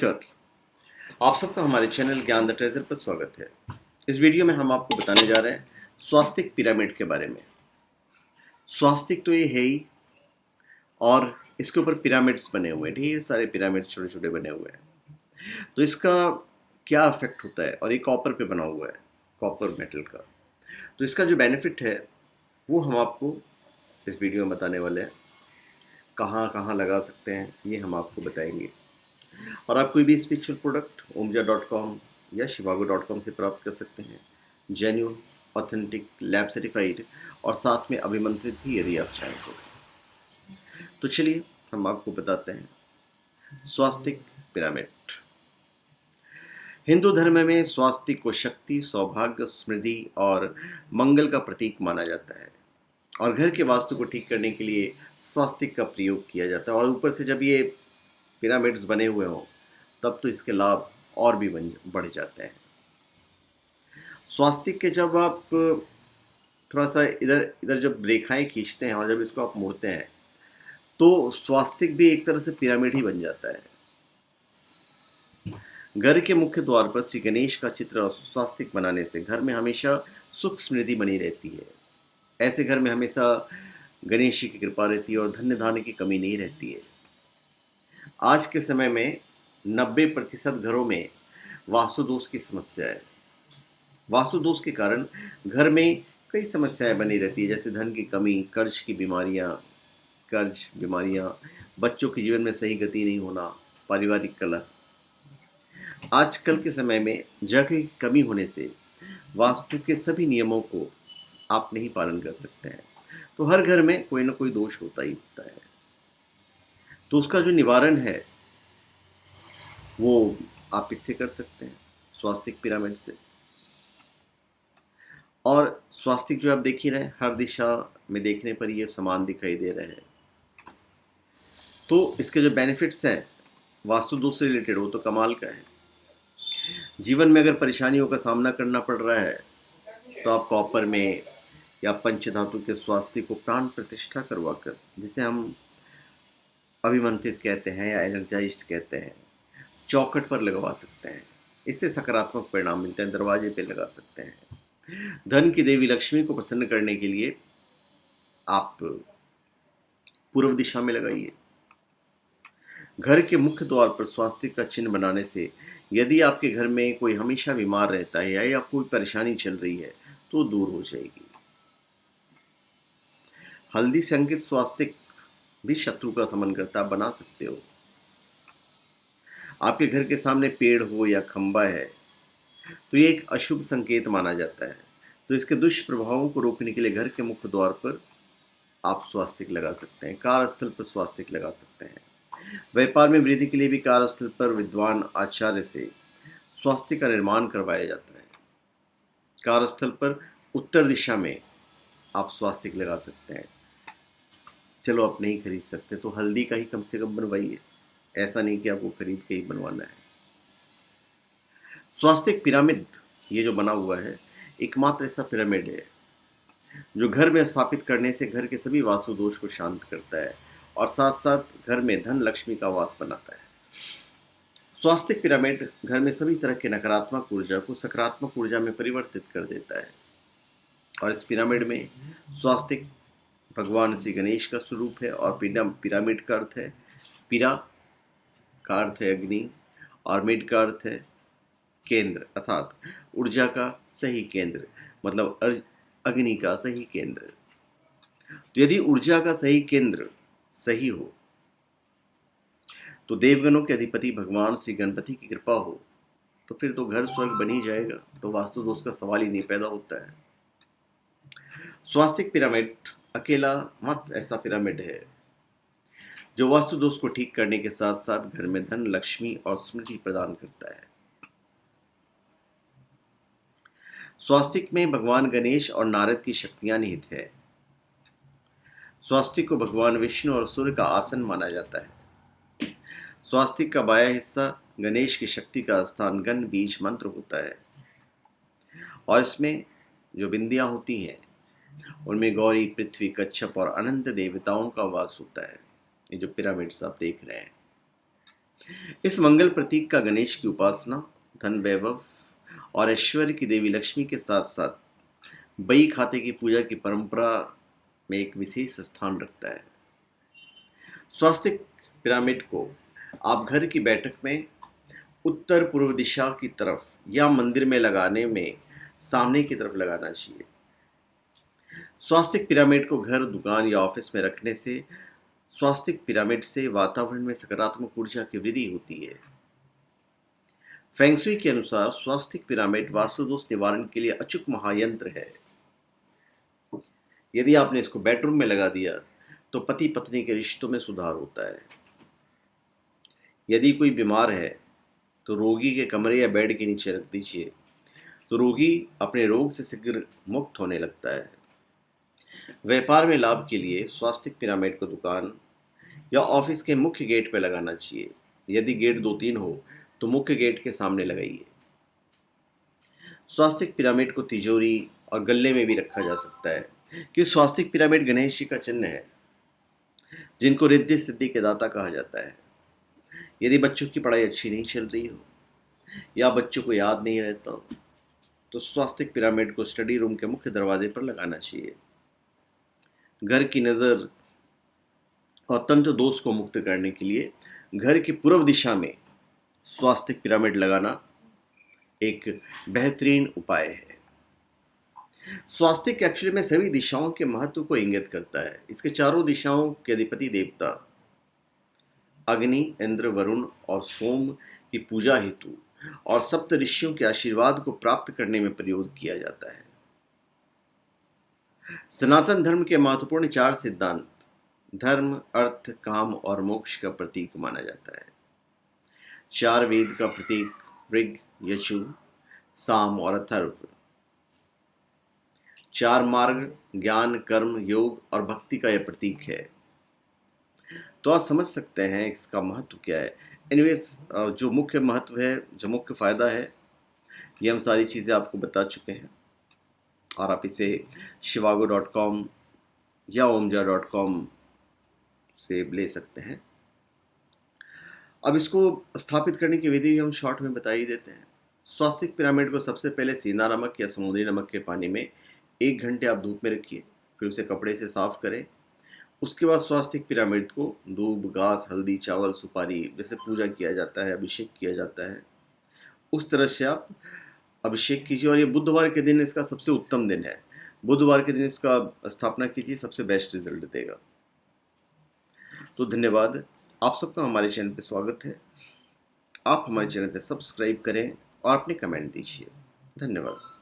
नमस्कार। आप सबका हमारे चैनल ज्ञान द ट्रेजर पर स्वागत है। इस वीडियो में हम आपको बताने जा रहे हैं स्वास्तिक पिरामिड के बारे में। स्वास्तिक तो ये है ही, और इसके ऊपर पिरामिड्स बने हुए हैं, ढेर सारे पिरामिड छोटे छोटे बने हुए हैं। तो इसका क्या इफेक्ट होता है, और ये कॉपर पे बना हुआ है, कॉपर मेटल का। तो इसका जो बेनिफिट है वो हम आपको इस वीडियो में बताने वाले हैं। कहाँ कहाँ लगा सकते हैं ये हम आपको बताएंगे। और आप कोई भी स्पिरिचुअल प्रोडक्ट omja.com या shivago.com से प्राप्त कर सकते हैं, जेन्यून, ऑथेंटिक, लैब सर्टिफाइड और साथ में अभिमंत्रित भी यदि आप चाहें तो। चलिए हम आपको बताते हैं स्वास्तिक पिरामिड। हिंदू धर्म में स्वास्तिक को शक्ति, सौभाग्य, समृद्धि और मंगल का प्रतीक माना जाता है, और घर के वास्तु को ठीक करने के लिए स्वास्तिक का प्रयोग किया जाता है। और ऊपर से जब ये पिरामिड्स बने हुए हों तब तो इसके लाभ और भी बढ़ जाते हैं। स्वास्तिक के जब आप थोड़ा सा इधर इधर जब रेखाएं खींचते हैं और जब इसको आप मोड़ते हैं तो स्वास्तिक भी एक तरह से पिरामिड ही बन जाता है। घर के मुख्य द्वार पर श्री गणेश का चित्र और स्वास्तिक बनाने से घर में हमेशा सुख समृद्धि बनी रहती है। ऐसे घर में हमेशा गणेश जी की कृपा रहती है और धन्य धान्य की कमी नहीं रहती है। आज के समय में 90% घरों में वास्तु दोष की समस्या है। वास्तु दोष के कारण घर में कई समस्याएं बनी रहती है, जैसे धन की कमी, कर्ज बीमारियां, बच्चों के जीवन में सही गति नहीं होना, पारिवारिक कलह। आजकल के समय में जगह की कमी होने से वास्तु के सभी नियमों को आप नहीं पालन कर सकते हैं। तो हर घर में कोई ना कोई दोष होता ही होता है। तो उसका जो निवारण है वो आप इससे कर सकते हैं, स्वास्तिक पिरामिड से। और स्वास्तिक जो आप देख ही रहे हैं, हर दिशा में देखने पर ये समान दिखाई दे रहे हैं। तो इसके जो बेनिफिट्स हैं वास्तु दोष से रिलेटेड, वो तो कमाल का है। जीवन में अगर परेशानियों का सामना करना पड़ रहा है तो आप कॉपर में या पंचधातु के स्वास्तिक को प्राण प्रतिष्ठा करवाकर, जिसे हम अभिमंत्रित कहते हैं या एनर्जाइज्ड कहते हैं, चौखट पर लगवा सकते हैं। इससे सकारात्मक परिणाम मिलते हैं। दरवाजे पे लगा सकते हैं। धन की देवी लक्ष्मी को प्रसन्न करने के लिए आप पूर्व दिशा में लगाइए। घर के मुख्य द्वार पर स्वास्तिक का चिन्ह बनाने से यदि आपके घर में कोई हमेशा बीमार रहता है या कोई परेशानी चल रही है तो दूर हो जाएगी। हल्दी से अंकित स्वास्तिक भी शत्रु का समन करता, आप बना सकते हो। आपके घर के सामने पेड़ हो या खंबा है तो ये एक अशुभ संकेत माना जाता है। तो इसके दुष्प्रभावों को रोकने के लिए घर के मुख्य द्वार पर आप स्वास्तिक लगा सकते हैं। कार्यस्थल पर स्वास्तिक लगा सकते हैं। व्यापार में वृद्धि के लिए भी कार्यस्थल पर विद्वान आचार्य से स्वास्तिक का निर्माण करवाया जाता है। कार्यस्थल पर उत्तर दिशा में आप स्वास्तिक लगा सकते हैं। चलो आप नहीं खरीद सकते तो हल्दी का ही कम से कम बनवाइए, ऐसा नहीं कि आपको खरीद के ही बनवाना है। स्वास्तिक पिरामिड ये जो बना हुआ है एकमात्र ऐसा पिरामिड है जो घर में स्थापित करने से घर के सभी वास्तु दोष को शांत करता है और साथ साथ घर में धन लक्ष्मी का वास बनाता है। स्वास्तिक पिरामिड घर में सभी तरह के नकारात्मक ऊर्जा को सकारात्मक ऊर्जा में परिवर्तित कर देता है। और इस पिरामिड में स्वास्तिक भगवान श्री गणेश का स्वरूप है, और पिरामिड का अर्थ है, पिरा का अर्थ है अग्नि, और मिड का अर्थ है केंद्र, अर्थात ऊर्जा का सही केंद्र, मतलब अग्नि का सही केंद्र। तो यदि ऊर्जा का सही केंद्र सही हो तो देवगणों के अधिपति भगवान श्री गणपति की कृपा हो तो फिर तो घर स्वर्ग बन ही जाएगा। तो वास्तु दोष का सवाल ही नहीं पैदा होता है। स्वास्तिक पिरामिड अकेला मात्र ऐसा पिरामिड है जो वास्तु दोष को ठीक करने के साथ साथ घर में धन, लक्ष्मी और समृद्धि प्रदान करता है। स्वास्तिक में भगवान गणेश और नारद की शक्तियां निहित है। स्वास्तिक को भगवान विष्णु और सूर्य का आसन माना जाता है। स्वास्तिक का बायां हिस्सा गणेश की शक्ति का स्थान गण बीज मंत्र होता है, और इसमें जो बिंदियां होती हैं उनमें गौरी, पृथ्वी, कच्छप और अनंत देवताओं का वास होता है। ये जो पिरामिड्स आप देख रहे हैं, इस मंगल प्रतीक का गणेश की उपासना धन वैभव और ऐश्वर्य की देवी लक्ष्मी के साथ साथ बही खाते की पूजा की परंपरा में एक विशेष स्थान रखता है। स्वास्तिक पिरामिड को आप घर की बैठक में उत्तर पूर्व दिशा की तरफ या मंदिर में लगाने में सामने की तरफ लगाना चाहिए। स्वास्तिक पिरामिड को घर, दुकान या ऑफिस में रखने से स्वास्तिक पिरामिड से वातावरण में सकारात्मक ऊर्जा की वृद्धि होती है। फेंगशुई के अनुसार स्वास्तिक पिरामिड वास्तु दोष निवारण के लिए अचूक महायंत्र है। यदि आपने इसको बेडरूम में लगा दिया तो पति पत्नी के रिश्तों में सुधार होता है। यदि कोई बीमार है तो रोगी के कमरे या बेड के नीचे रख दीजिए, तो रोगी अपने रोग से शीघ्र मुक्त होने लगता है। व्यापार में लाभ के लिए स्वास्तिक पिरामिड को दुकान या ऑफिस के मुख्य गेट पर लगाना चाहिए। यदि गेट 2-3 हो तो मुख्य गेट के सामने लगाइए। स्वास्तिक पिरामिड को तिजोरी और गल्ले में भी रखा जा सकता है, कि स्वास्तिक पिरामिड गणेश जी का चिन्ह है, जिनको रिद्धि सिद्धि के दाता कहा जाता है। यदि बच्चों की पढ़ाई अच्छी नहीं चल रही हो या बच्चों को याद नहीं रहता हो तो स्वास्तिक पिरामिड को स्टडी रूम के मुख्य दरवाजे पर लगाना चाहिए। घर की नज़र और तंत्र दोष को मुक्त करने के लिए घर की पूर्व दिशा में स्वास्तिक पिरामिड लगाना एक बेहतरीन उपाय है। स्वास्तिक एक्चुअली में सभी दिशाओं के महत्व को इंगित करता है। इसके चारों दिशाओं के अधिपति देवता अग्नि, इंद्र, वरुण और सोम की पूजा हेतु और सप्त ऋषियों के आशीर्वाद को प्राप्त करने में प्रयोग किया जाता है। सनातन धर्म के महत्वपूर्ण 4 सिद्धांत धर्म, अर्थ, काम और मोक्ष का प्रतीक माना जाता है। 4 वेद का प्रतीक ऋग, यजु, साम और अथर्व। 4 मार्ग ज्ञान, कर्म, योग और भक्ति का यह प्रतीक है। तो आप समझ सकते हैं इसका महत्व क्या है। एनीवेज, जो मुख्य महत्व है, जो मुख्य फ़ायदा है, ये हम सारी चीज़ें आपको बता चुके हैं और आप इसे shivago.com या omja.com से ले सकते हैं। अब इसको स्थापित करने की विधि भी हम शॉर्ट में बता ही देते हैं। स्वास्तिक पिरामिड को सबसे पहले सीना नमक या समुद्री नमक के पानी में 1 घंटे आप धूप में रखिए, फिर उसे कपड़े से साफ करें। उसके बाद स्वास्तिक पिरामिड को दूब, घास, हल्दी, चावल, सुपारी जैसे पूजा किया जाता है, अभिषेक किया जाता है, उस तरह से आप अभिषेक कीजिए। और ये बुधवार के दिन इसका सबसे उत्तम दिन है। बुधवार के दिन इसका स्थापना कीजिए, सबसे बेस्ट रिजल्ट देगा। तो धन्यवाद, आप सबका हमारे चैनल पे स्वागत है। आप हमारे चैनल पे सब्सक्राइब करें और अपने कमेंट दीजिए। धन्यवाद।